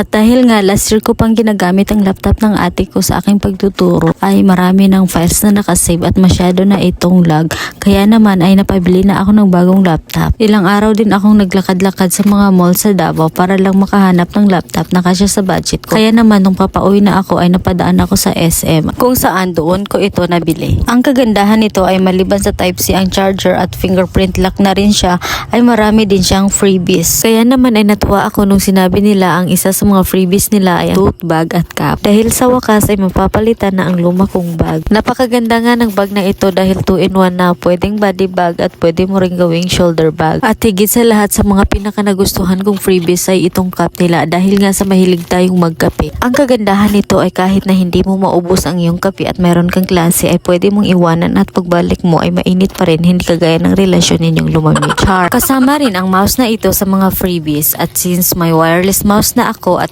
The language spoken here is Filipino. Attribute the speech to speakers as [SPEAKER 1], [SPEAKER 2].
[SPEAKER 1] At dahil nga last year ko pang ginagamit ang laptop ng ate ko sa aking pagtuturo, ay marami ng files na nakasave at masyado na itong lag. Kaya naman ay napabili na ako ng bagong laptop. Ilang araw din akong naglakad-lakad sa mga mall sa Davao para lang makahanap ng laptop na kasya sa budget ko. Kaya naman nung papauwi na ako ay napadaan ako sa SM kung saan doon ko ito nabili. Ang kagandahan nito ay maliban sa Type-C ang charger at fingerprint lock na rin siya, ay marami din siyang freebies. Kaya naman ay natuwa ako nung sinabi nila ang isa sa mga freebies nila ay tote bag at cap. Dahil sa wakas ay mapapalitan na ang luma kong bag. Napakaganda nga ng bag na ito dahil 2-in-1 na, pwedeng body bag at pwede mo ring gawing shoulder bag. At higit sa lahat sa mga pinaka nagustuhan kong freebies ay itong cup nila dahil nga sa mahilig tayong magkape. Ang kagandahan nito ay kahit na hindi mo maubos ang iyong kape at mayroon kang klase ay pwede mong iwanan at pagbalik mo ay mainit pa rin, hindi kagaya ng relasyon ninyong lumamig. Char. Kasama rin ang mouse na ito sa mga freebies at since may wireless mouse na ako